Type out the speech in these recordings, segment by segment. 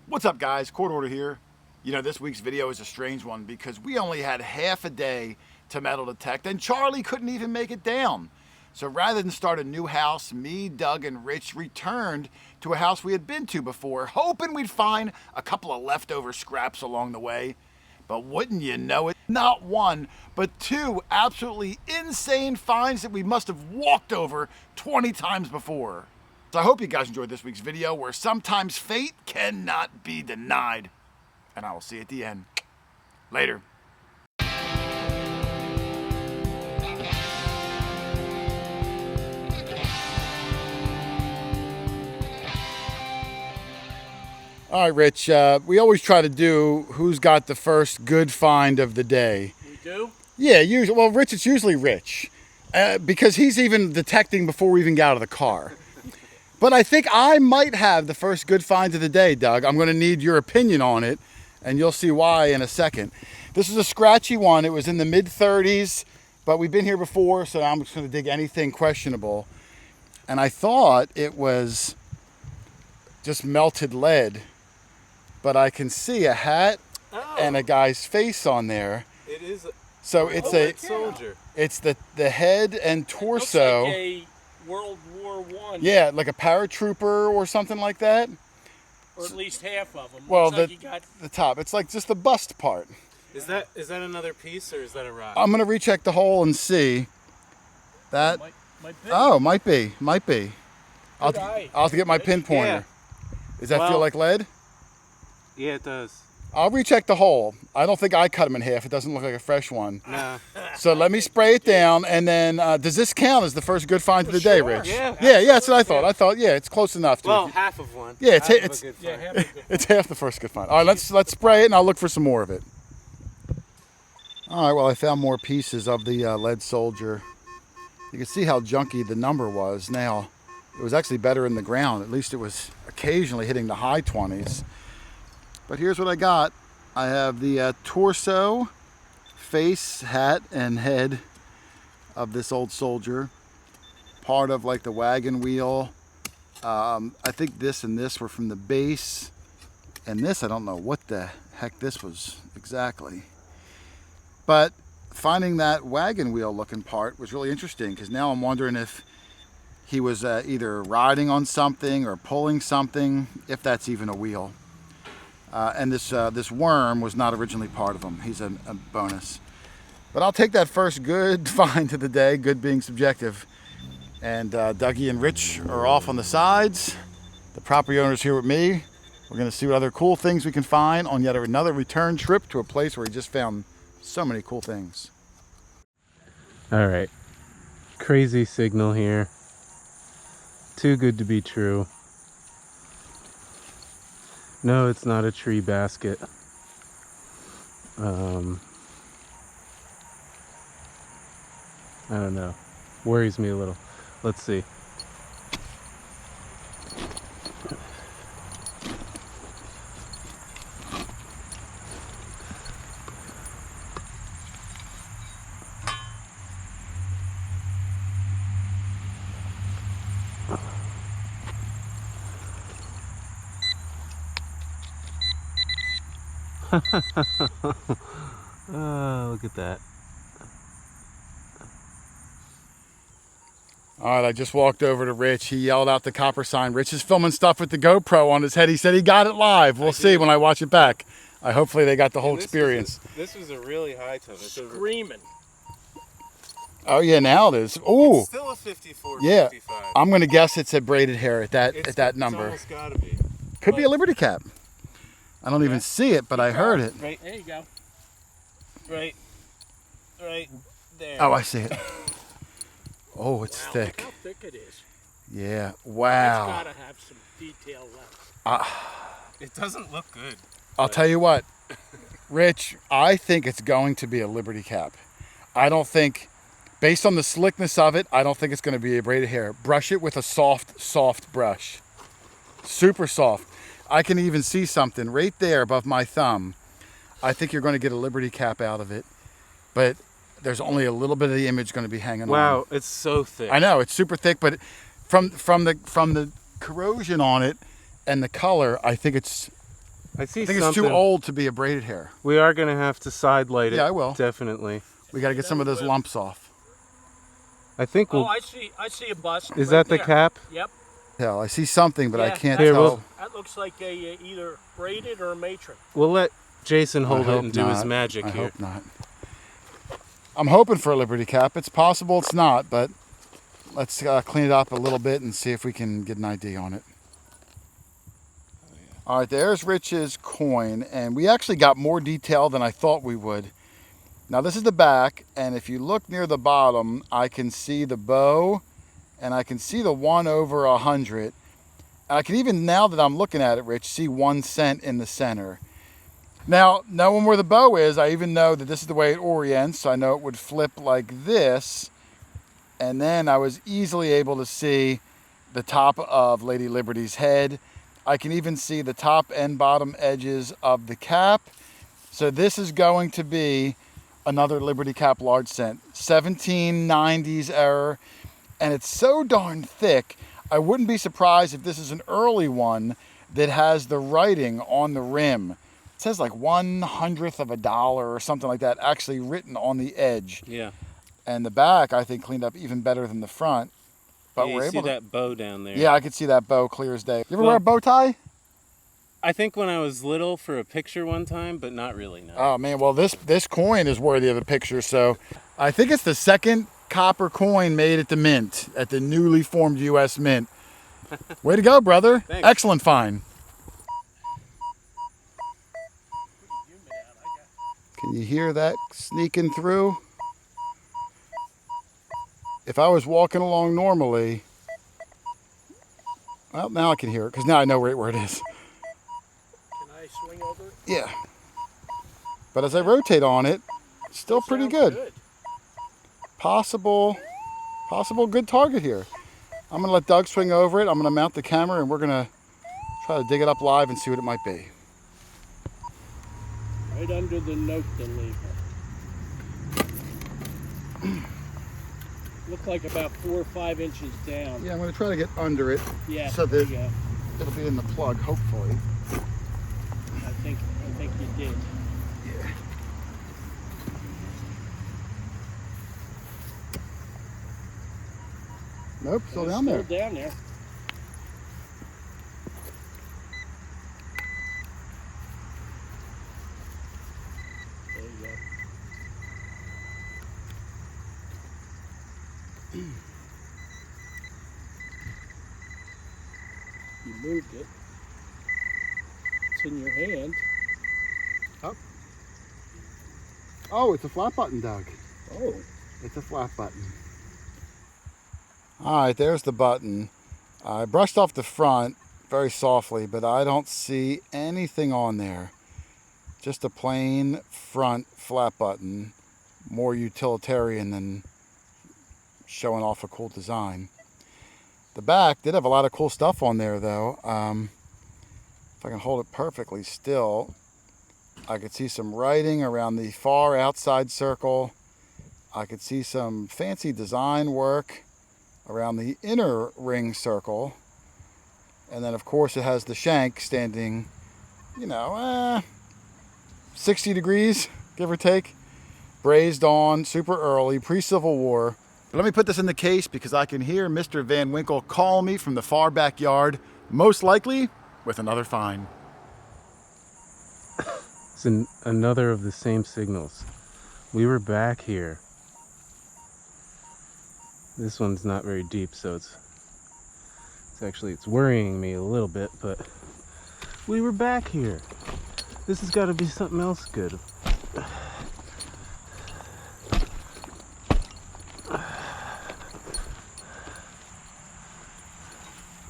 What's up, guys? Court Order here. You know, this week's video is a strange one because we only had half a day to metal detect and Charlie couldn't even make it down. So rather than start a new house, me, Doug, and Rich returned to a house we had been to before, hoping we'd find a couple of leftover scraps along the way. But wouldn't you know it, not one, but two absolutely insane finds that we must have walked over 20 times before. So I hope you guys enjoyed this week's video where sometimes fate cannot be denied. And I will see you at the end. Later. All right, Rich, we always try to do who's got the first good find of the day. We do? Yeah, usually. Well, Rich, it's usually Rich because he's even detecting before we even get out of the car. But I think I might have the first good find of the day, Doug. I'm going to need your opinion on it, and you'll see why in a second. This is a scratchy one. It was in the mid-30s, but we've been here before, so I'm just going to dig anything questionable. And I thought it was just melted lead, but I can see a hat and a guy's face on there. It is. So it's a soldier. It's the head and torso. Looks like a World War I. Yeah, like a paratrooper or something like that. Or at least half of them. Well, Looks like you got... the top. It's like just the bust part. Is that another piece or is that a rock? I'm gonna recheck the hole and see. That. Might be. Oh, might be. I'll eye. have to get my pinpointer. Yeah. Does that feel Well- like lead? Yeah, it does. I'll recheck the hole. I don't think I cut him in half. It doesn't look like a fresh one. No. So let me spray it down, and then does this count as the first good find of the day, Sure. Rich? Yeah. Yeah, that's what I thought. I thought, yeah, it's close enough. To Well, half of one. Yeah, it's- Half of a it's- good Yeah, find. half of it. It's half the first good find. All right, let's spray it, and I'll look for some more of it. All right, well, I found more pieces of the lead soldier. You can see how junky the number was now. It was actually better in the ground. At least it was occasionally hitting the high 20s. But here's what I got. I have the torso, face, hat, and head of this old soldier. Part of like the wagon wheel. I think this and this were from the base. And this, I don't know what the heck this was exactly. But finding that wagon wheel looking part was really interesting because now I'm wondering if he was either riding on something or pulling something, if that's even a wheel. And this worm was not originally part of him. He's a bonus. But I'll take that first good find of the day, good being subjective. And Dougie and Rich are off on the sides. The property owner's here with me. We're going to see what other cool things we can find on yet another return trip to a place where we just found so many cool things. All right. Crazy signal here. Too good to be true. No, it's not a tree basket. I don't know. Worries me a little. Let's see. Oh, look at that. All right, I just walked over to Rich. He yelled out the copper sign. Rich is filming stuff with the GoPro on his head. He said he got it live. We'll see when I watch it back. Hopefully they got the whole experience. This was a really high tone. Screaming. Oh yeah, now it is. Ooh, It's still a 54, yeah. 55. I'm gonna guess it's a braided hair at that number. It's almost gotta be. Could be a Liberty Cap. I don't even see it, but I heard it. Right, There you go. right there. Oh, I see it. Oh, it's Wow, thick. Look how thick it is. Yeah. It's Wow. got to have some detail left. It doesn't look good. I'll tell you what, Rich. I think it's going to be a Liberty Cap. I don't think, based on the slickness of it, I don't think it's going to be a braided hair. Brush it with a soft brush. Super soft. I can even see something right there above my thumb. I think you're going to get a Liberty Cap out of it, but there's only a little bit of the image going to be hanging on. Wow, it's so thick. I know it's super thick, but from the corrosion on it and the color, I think it's I see I think something. it's too old to be a braided hair. We are gonna have to side light it. Yeah, I will. Definitely. We got to get some of those lumps off. I think we'll. Oh, I see a bust. Is right that the there. cap? Yep. Hell, I see something, but I Yeah, can't Here, tell. That looks like a either braided or a matron. We'll let Jason I hold it hope and do his not. magic I here. hope not. I'm hoping for a Liberty cap. It's possible it's not, but let's clean it up a little bit and see if we can get an ID on it. All right, there's Rich's coin, and we actually got more detail than I thought we would. Now this is the back, and if you look near the bottom, I can see the bow, and I can see the 1 over 100. I can even, now that I'm looking at it, Rich, see 1 cent in the center. Now, knowing where the bow is, I even know that this is the way it orients, so I know it would flip like this, and then I was easily able to see the top of Lady Liberty's head. I can even see the top and bottom edges of the cap. So this is going to be another Liberty cap large cent. 1790s error. And it's so darn thick, I wouldn't be surprised if this is an early one that has the writing on the rim. It says like 1/100th of a dollar or something like that actually written on the edge. Yeah. And the back, I think, cleaned up even better than the front. But Yeah, we're you see able to... that bow down there. Yeah, I could see that bow clear as day. You ever Well- wear a bow tie? I think when I was little for a picture one time, but not really, no. Oh man, well this coin is worthy of a picture. So I think it's the second copper coin made at the mint, at the newly formed U.S. Mint. Way to go, brother. Thanks. Excellent find. Can you hear that sneaking through? If I was walking along normally, well, now I can hear it because now I know right where it is. Can I swing over it? Yeah. But as I rotate on it, it's still pretty Sounds good. Possible good target here. I'm gonna let Doug swing over it. I'm gonna mount the camera and we're gonna try to dig it up live and see what it might be. Right under the note delever. Look like about 4 or 5 inches down. Yeah, I'm gonna try to get under it Yeah, so there that you go. it'll be in the plug, hopefully. I think you did. Yeah. Nope, still It's down there. Still down there. There you go. You moved it. It's in your hand. Oh, it's a flat button, Doug. Oh. It's a flat button. All right, there's the button. I brushed off the front very softly, but I don't see anything on there. Just a plain front flat button, more utilitarian than showing off a cool design. The back did have a lot of cool stuff on there, though. If I can hold it perfectly still, I could see some writing around the far outside circle. I could see some fancy design work around the inner ring circle. And then, of course, it has the shank standing, 60 degrees, give or take. Brazed on, super early, pre-Civil War. But let me put this in the case because I can hear Mr. Van Winkle call me from the far backyard, most likely with another find. It's another of the same signals. We were back here. This one's not very deep, so it's worrying me a little bit, but we were back here. This has got to be something else good.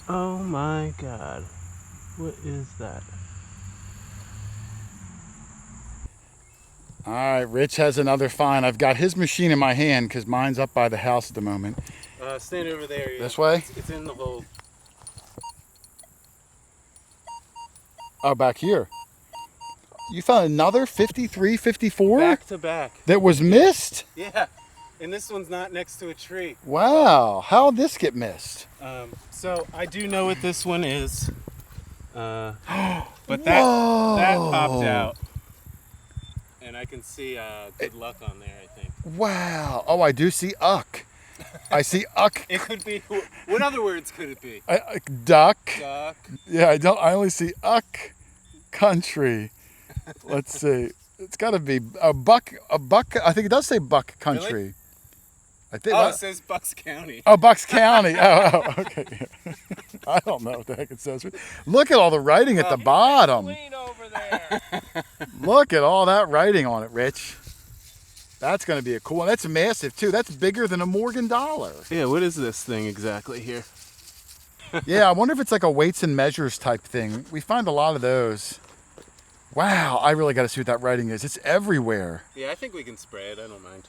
Oh my God. What is that? All right, Rich has another find. I've got his machine in my hand because mine's up by the house at the moment. Stand over there. Yeah. This way? It's in the hole. Oh, back here. You found another 53, 54? Back to back. That was missed? Yeah. And this one's not next to a tree. Wow, how'd this get missed? So I do know what this one is. But that popped out. And I can see good luck on there, I think. Wow. Oh, I do see uck. I see uck. It could be. What other words could it be? Duck. Duck. Yeah, I only see uck country. Let's see. It's got to be a buck. I think it does say buck country. Really? I think. Oh, it says Bucks County. Oh, Bucks County. Oh, okay. I don't know what the heck it says. Look at all the writing at the bottom. Lean over there. Look at all that writing on it, Rich. That's going to be a cool one. That's massive, too. That's bigger than a Morgan dollar. Yeah, what is this thing exactly here? Yeah, I wonder if it's like a weights and measures type thing. We find a lot of those. Wow, I really got to see what that writing is. It's everywhere. Yeah, I think we can spray it. I don't mind.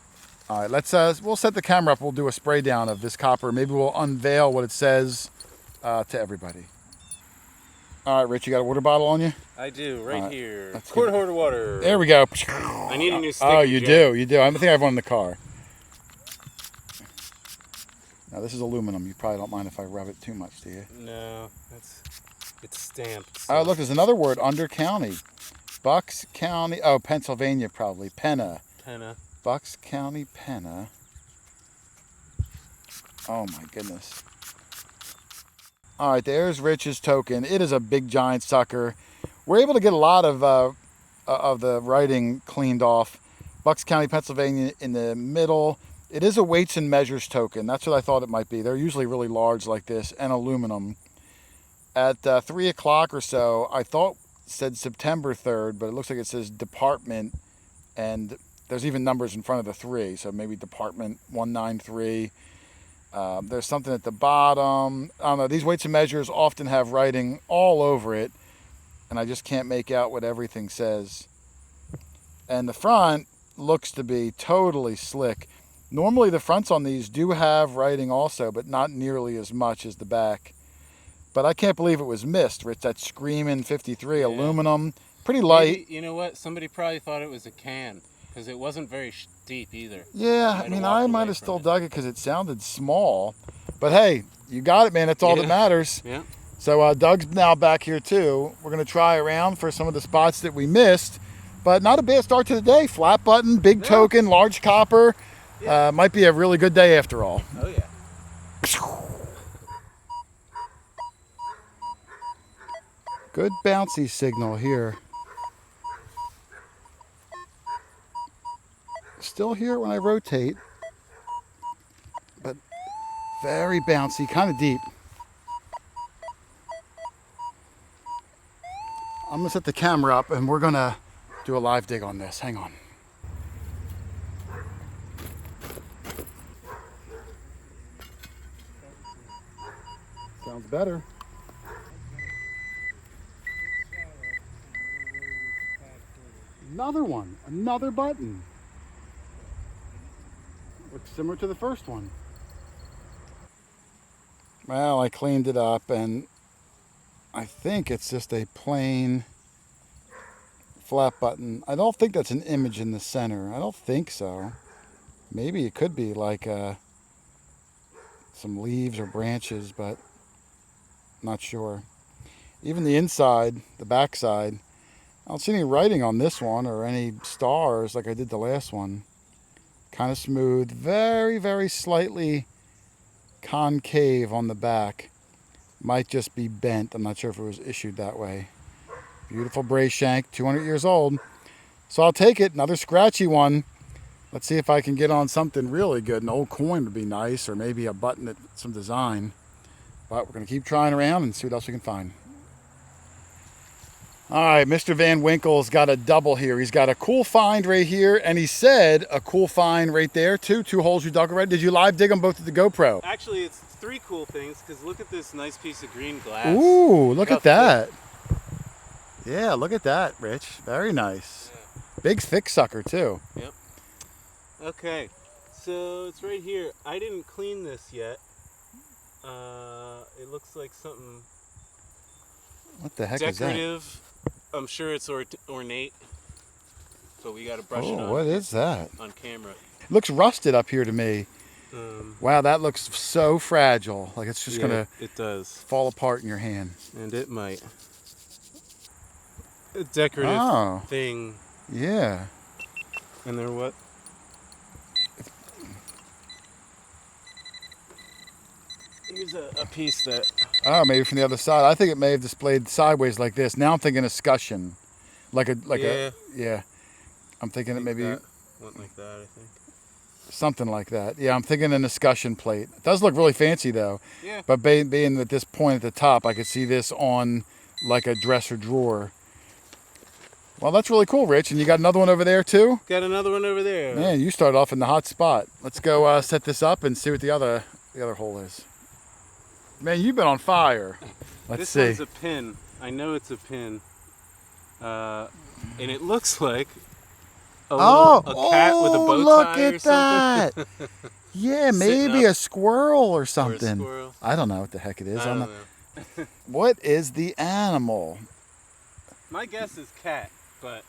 All right, we'll set the camera up. We'll do a spray down of this copper. Maybe we'll unveil what it says to everybody. All right, Rich, you got a water bottle on you? I do, right here. That's Quart good. Hoarder water. There we go. I need a new stick. Oh, you do. I think I have one in the car. Now, this is aluminum. You probably don't mind if I rub it too much, do you? No, it's stamped. So. Oh, look, there's another word, under county. Bucks County, oh, Pennsylvania probably, Penna. Penna. Bucks County, Penna. Oh my goodness. All right, there's Rich's token. It is a big giant sucker. We're able to get a lot of the writing cleaned off. Bucks County, Pennsylvania in the middle. It is a weights and measures token. That's what I thought it might be. They're usually really large like this, and aluminum. At 3 o'clock or so, I thought it said September 3rd, but it looks like it says department, and there's even numbers in front of the 3, so maybe department 193. There's something at the bottom. I don't know. These weights and measures often have writing all over it, and I just can't make out what everything says. And the front looks to be totally slick. Normally the fronts on these do have writing also, but not nearly as much as the back. But I can't believe it was missed, Rich. That Screamin' 53 aluminum, pretty light. Maybe, you know what? Somebody probably thought it was a can because it wasn't very deep either. Yeah, I mean, I might have still dug it because it sounded small. But hey, you got it, man. That's all that matters. Yeah. So Doug's now back here too. We're going to try around for some of the spots that we missed. But not a bad start to the day. Flat button, big token, large copper. Yeah. Might be a really good day after all. Oh, yeah. Good bouncy signal here. Still here when I rotate, but very bouncy, kind of deep. I'm gonna set the camera up and we're gonna do a live dig on this. Hang on. Sounds better. Another one, another button. Looks similar to the first one. Well, I cleaned it up and I think it's just a plain flat button. I don't think that's an image in the center. I don't think so. Maybe it could be like some leaves or branches, but not sure. Even the inside, the back side, I don't see any writing on this one or any stars like I did the last one. Kind of smooth, very, very slightly concave on the back. Might just be bent. I'm not sure if it was issued that way. Beautiful brace shank, 200 years old. So I'll take it, another scratchy one. Let's see if I can get on something really good. An old coin would be nice, or maybe a button that some design. But we're gonna keep trying around and see what else we can find. All right, Mr. Van Winkle's got a double here. He's got a cool find right here, and he said a cool find right there too. 2 holes you dug already. Did you live dig them both at the GoPro? Actually, it's 3 cool things, because look at this nice piece of green glass. Ooh, look at that. Yeah, look at that, Rich. Very nice. Yeah. Big thick sucker too. Yep. Okay, so it's right here. I didn't clean this yet. It looks like something What the heck is that? decorative. I'm sure it's ornate, but we got to brush it on. What is that? On camera. It looks rusted up here to me. Wow, that looks so fragile. Like it's just gonna it does. fall apart in your hand. And it might. a decorative Oh. thing. Yeah. And they're what? Here's a piece that... Oh, maybe from the other side. I think it may have displayed sideways like this. Now I'm thinking escutcheon. Yeah. I'm thinking it maybe that went like that, I think. something like that. Yeah, I'm thinking an escutcheon plate. It does look really fancy though. Yeah. But being at this point at the top, I could see this on like a dresser drawer. Well, that's really cool, Rich. And you got another one over there too? Got another one over there. Man, you started off in the hot spot. Let's go set this up and see what the other hole is. Man, you've been on fire. Let's see. This one's a pin. I know it's a pin. And it looks like a cat with a bow look tie at or something. that. Yeah, maybe a squirrel or something. Or a squirrel. I don't know what the heck it is. I don't know. What is the animal? My guess is cat, but...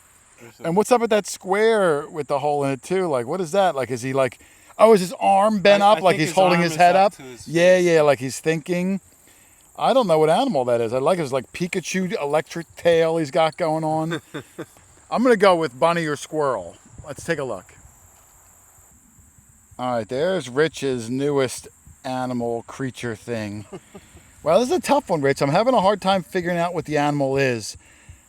And what's up with that square with the hole in it too? Like, what is that? Like, is he like... Oh, is his arm bent up like he's holding his head up? Yeah, like he's thinking. I don't know what animal that is. I like his like Pikachu electric tail he's got going on. I'm going to go with bunny or squirrel. Let's take a look. All right, there's Rich's newest animal creature thing. Well, this is a tough one, Rich. I'm having a hard time figuring out what the animal is.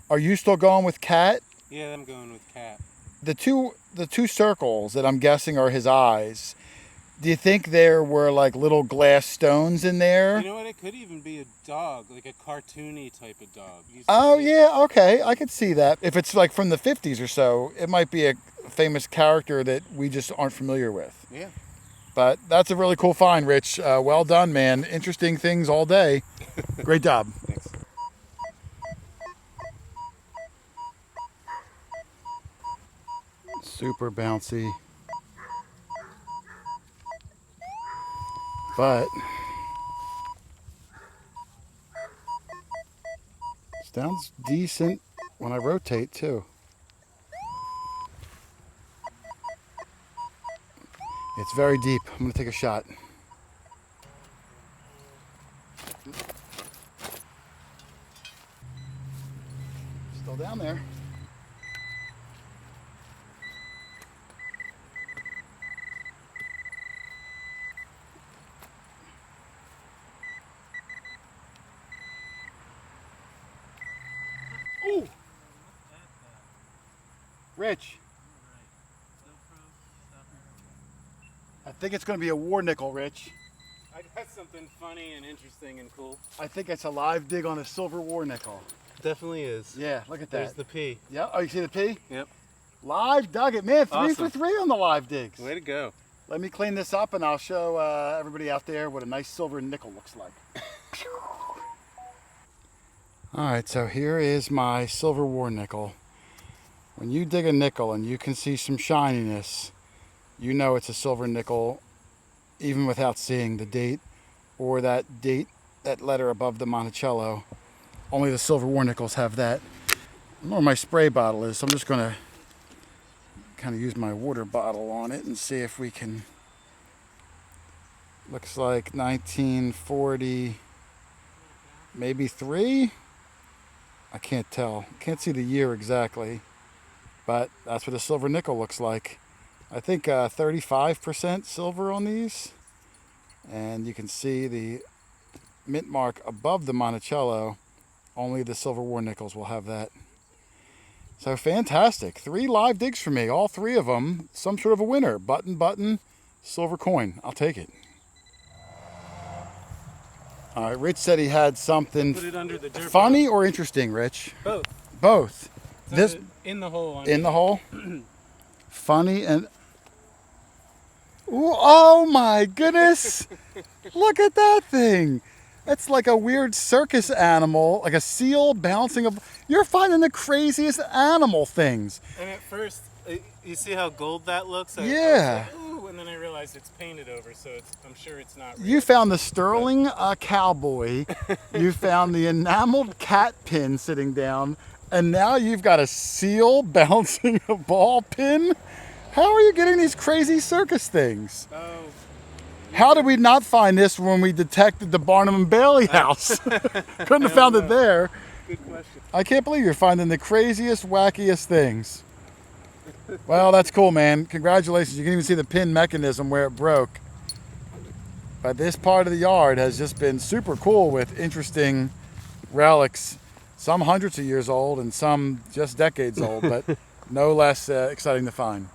Are you still going with cat? Yeah, I'm going with cat. The two circles that I'm guessing are his eyes. Do you think there were like little glass stones in there? You know what? It could even be a dog, like a cartoony type of dog. Oh yeah, okay, I could see that. If it's like from the 50s or so, it might be a famous character that we just aren't familiar with. Yeah. But that's a really cool find, Rich. Well done, man. Interesting things all day. Great job. Thanks. Super bouncy. But sounds decent when I rotate too. It's very deep. I'm gonna take a shot. Still down there. Ooh! Rich. I think it's going to be a war nickel, Rich. I got something funny and interesting and cool. I think it's a live dig on a silver war nickel. Definitely is. Yeah, look at that. There's the P. Yeah, oh, you see the P? Yep. Live dug it. Man, 3 Awesome. for 3 on the live digs. Way to go. Let me clean this up and I'll show everybody out there what a nice silver nickel looks like. All right, so here is my silver war nickel. When you dig a nickel and you can see some shininess, you know it's a silver nickel, even without seeing the date or that letter above the Monticello. Only the silver war nickels have that. I don't know where my spray bottle is, so I'm just going to kind of use my water bottle on it and see if we can... Looks like 1940, maybe 3? I can't tell. Can't see the year exactly, but that's what a silver nickel looks like. I think 35% silver on these, and you can see the mint mark above the Monticello. Only the silver war nickels will have that. So fantastic. 3 live digs for me, all 3 of them some sort of a winner. Button, silver coin. I'll take it. All right, Rich said he had something Put it under the dirt funny or interesting, Rich? Both. Both. This in the hole. In the hole? Funny and... Ooh, oh my goodness! Look at that thing! It's like a weird circus animal, like a seal bouncing. You're finding the craziest animal things. And at first, you see how gold that looks? Yeah. I was like, ooh, and then I realized it's painted over, so I'm sure it's not real. You found the sterling cowboy. You found the enameled cat pin sitting down, and now you've got a seal bouncing a ball pin. How are you getting these crazy circus things? Oh. How did we not find this when we detected the Barnum and Bailey house? Couldn't have found it there. Good question. I can't believe you're finding the craziest, wackiest things. Well, that's cool, man. Congratulations. You can even see the pin mechanism where it broke. But this part of the yard has just been super cool with interesting relics. Some hundreds of years old and some just decades old, but no less exciting to find.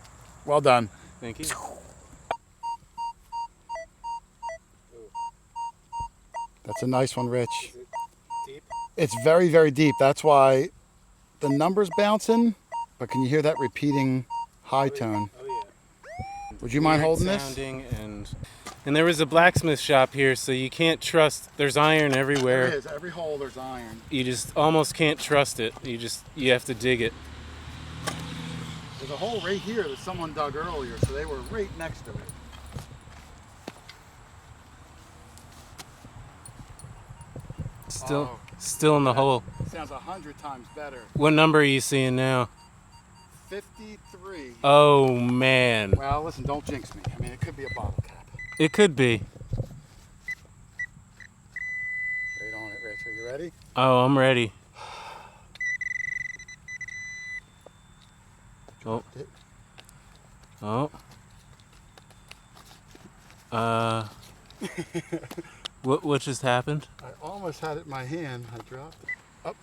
Well done. Thank you. That's a nice one, Rich. Is it deep? It's very, very deep. That's why the number's bouncing, but can you hear that repeating high tone? Oh yeah. Would you mind Weird holding this? sounding and there was a blacksmith shop here, so you can't trust. There's iron everywhere. There is. Every hole there's iron. You just almost can't trust it. You have to dig it. There's a hole right here that someone dug earlier, so they were right next to it. Still in the hole. Sounds 100 times better. What number are you seeing now? 53. Oh man. Well, listen, don't jinx me. I mean, it could be a bottle cap. It could be. Right on it, Rich. Are you ready? Oh, I'm ready. Oh. Oh. What just happened? I almost had it in my hand. I dropped it. Up.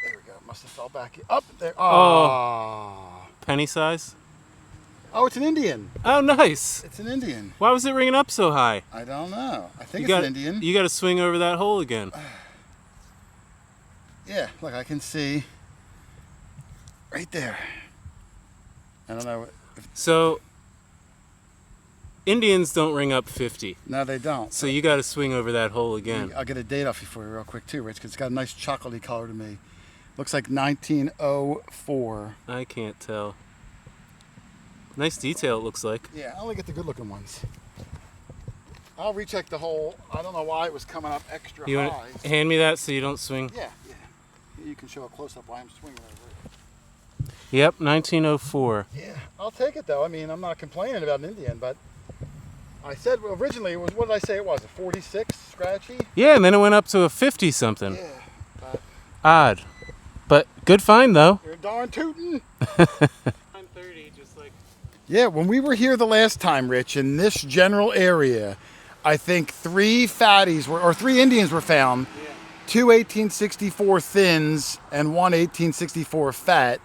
There we go. Must have fell back. Up there. Oh. Penny size? Oh, it's an Indian. Oh, nice. It's an Indian. Why was it ringing up so high? I don't know. I think You it's got an Indian. You got to swing over that hole again. Yeah, look, I can see right there. I don't know. So Indians don't ring up 50. No, they don't. So you got to swing over that hole again. I'll get a date off you for you real quick too, Rich, because it's got a nice chocolatey color to me. Looks like 1904. I can't tell. Nice detail it looks like. Yeah, I only get the good looking ones. I'll recheck the hole. I don't know why it was coming up extra You high. want to hand me that so you don't swing? Yeah. You can show a close up while I'm swinging over it. Yep, 1904. Yeah, I'll take it though. I mean, I'm not complaining about an Indian, but I said originally it was, what did I say it was, a 46 scratchy? Yeah, and then it went up to a 50 something. Yeah, but Odd. But good find though. you're darn tootin'. 930, just like. Yeah, when we were here the last time, Rich, in this general area, I think three Indians were found. Yeah. 2 1864 thins and one 1864 fat.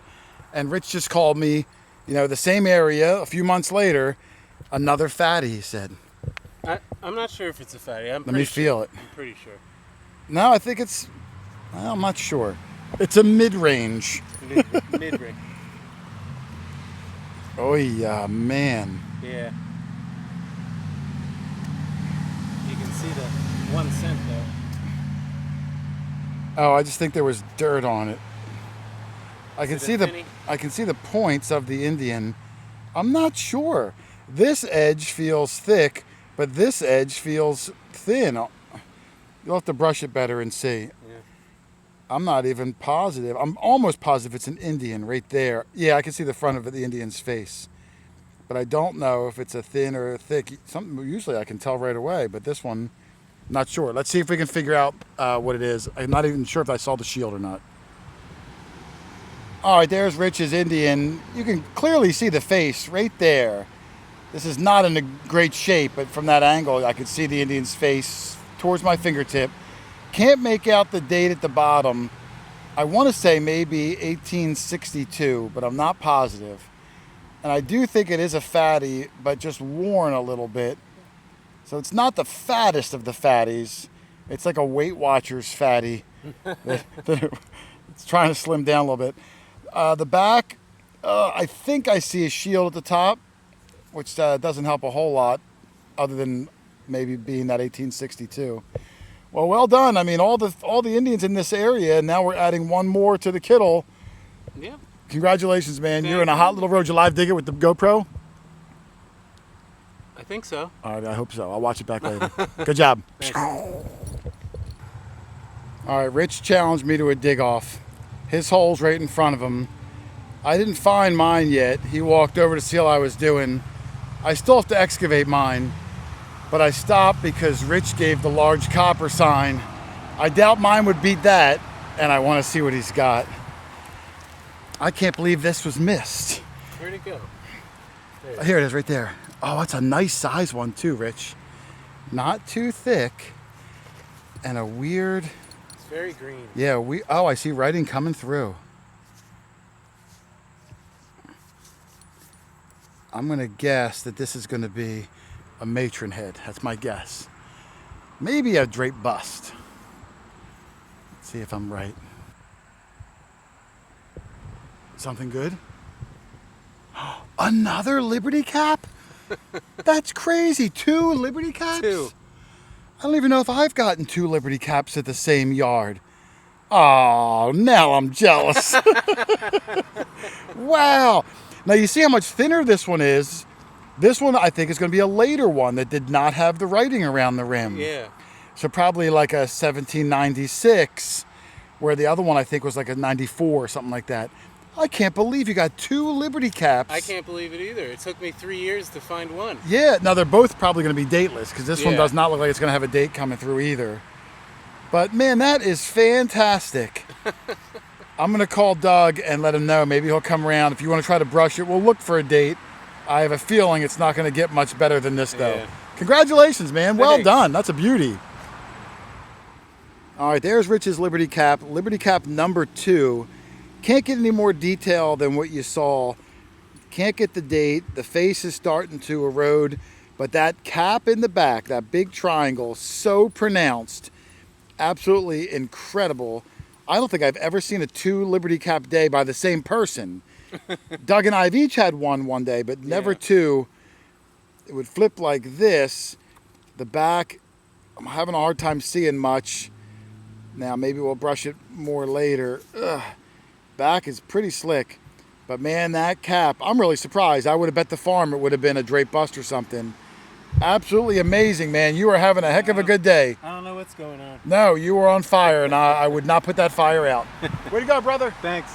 And Rich just called me, the same area a few months later, another fatty, he said. I'm not sure if it's a fatty. Let me feel it. I'm pretty sure. No, I think I'm not sure. It's a mid-range. Mid-ring. Oh yeah, man. Yeah. You can see the 1 cent though. Oh, I just think there was dirt on it. I can see penny? the points of the Indian. I'm not sure. This edge feels thick, but this edge feels thin. You'll have to brush it better and see. Yeah. I'm not even positive. I'm almost positive it's an Indian right there. Yeah, I can see the front of the Indian's face. But I don't know if it's a thin or a thick. Usually I can tell right away, but this one, not sure. Let's see if we can figure out what it is. I'm not even sure if I saw the shield or not. All right, there's Rich's Indian. You can clearly see the face right there. This is not in a great shape, but from that angle, I could see the Indian's face towards my fingertip. Can't make out the date at the bottom. I want to say maybe 1862, but I'm not positive. And I do think it is a fatty, but just worn a little bit. So it's not the fattest of the fatties. It's like a Weight Watchers fatty. It's trying to slim down a little bit. The back, I think I see a shield at the top, which doesn't help a whole lot, other than maybe being that 1862. Well done. I mean, all the Indians in this area, and now we're adding one more to the kittle. Yeah. Congratulations, man. You're in a hot little road. You live dig it with the GoPro? I think so. All right, I hope so. I'll watch it back later. Good job. All right, Rich challenged me to a dig off. His hole's right in front of him. I didn't find mine yet. He walked over to see how I was doing. I still have to excavate mine, but I stopped because Rich gave the large copper sign. I doubt mine would beat that, and I want to see what he's got. I can't believe this was missed. Where'd it go? There. Here it is right there. Oh, it's a nice size one too, Rich. Not too thick. And a weird... It's very green. Yeah, oh, I see writing coming through. I'm going to guess that this is going to be a matron head. That's my guess. Maybe a drape bust. Let's see if I'm right. Something good? Another Liberty Cap? That's crazy. 2 Liberty Caps? 2. I don't even know if I've gotten 2 Liberty Caps at the same yard. Oh, now I'm jealous. Wow. Now you see how much thinner this one is. This one I think is going to be a later one that did not have the writing around the rim. Yeah. So probably like a 1796, where the other one I think was like a 94 or something like that. I can't believe you got 2 Liberty Caps. I can't believe it either. It took me 3 years to find one. Yeah, now they're both probably going to be dateless because this one Yeah. does not look like it's going to have a date coming through either. But man, that is fantastic. I'm going to call Doug and let him know. Maybe he'll come around. If you want to try to brush it, we'll look for a date. I have a feeling it's not going to get much better than this, though. Yeah. Congratulations, man. Well Thanks. done. That's a beauty. All right, there's Rich's Liberty Cap. Liberty Cap number 2. Can't get any more detail than what you saw. Can't get the date. The face is starting to erode. But that cap in the back, that big triangle, so pronounced. Absolutely incredible. I don't think I've ever seen a 2 Liberty Cap day by the same person. Doug and I have each had one day, but never 2. It would flip like this. The back, I'm having a hard time seeing much. Now maybe we'll brush it more later. Ugh. Back is pretty slick. But man, that cap, I'm really surprised. I would have bet the farm it would have been a drape bust or something. Absolutely amazing, man. You are having a heck of a good day. I don't know what's going on. No, you were on fire, and I would not put that fire out. Way to go, brother. Thanks.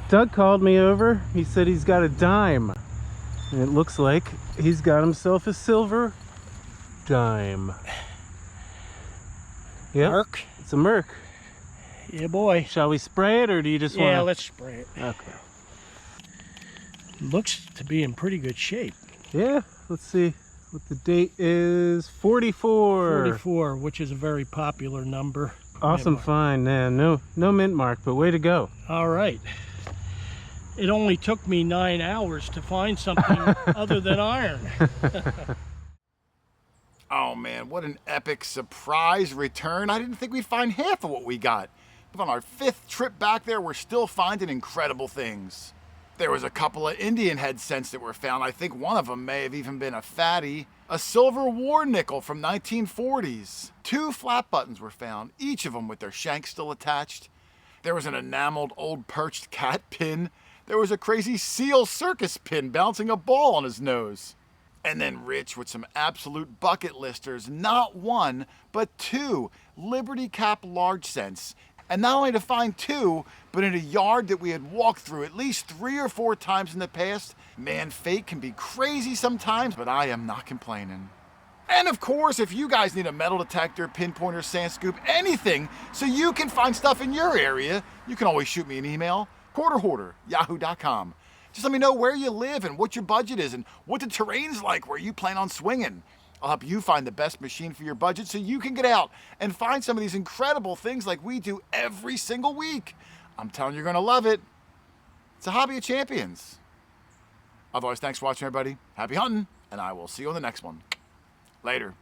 Doug called me over. He said he's got a dime. And it looks like he's got himself a silver dime. Yep. Merc? It's a Merc. Yeah, boy. Shall we spray it, or do you just want to... Yeah, let's spray it. Okay. Looks to be in pretty good shape. Yeah, let's see what the date is. 44. 44, which is a very popular number. Awesome Mint mark. find, man. No mint mark, but way to go. All right. It only took me 9 hours to find something other than iron. Oh man, what an epic surprise return. I didn't think we'd find half of what we got. But on our 5th trip back there, we're still finding incredible things. There was a couple of Indian head cents that were found. I think one of them may have even been a fatty. A silver war nickel from 1940s. 2 flat buttons were found, each of them with their shank still attached. There was an enameled old perched cat pin. There was a crazy seal circus pin bouncing a ball on his nose. And then Rich with some absolute bucket listers, not 1, but 2 Liberty Cap large cents. And not only to find 2, but in a yard that we had walked through at least 3 or 4 times in the past. Man, fate can be crazy sometimes, but I am not complaining. And of course, if you guys need a metal detector, pinpointer, sand scoop, anything, so you can find stuff in your area, you can always shoot me an email, quarterhoarder@yahoo.com. Just let me know where you live and what your budget is and what the terrain's like where you plan on swinging. I'll help you find the best machine for your budget so you can get out and find some of these incredible things like we do every single week. I'm telling you, you're going to love it. It's a hobby of champions. Otherwise, thanks for watching, everybody. Happy hunting, and I will see you on the next one. Later.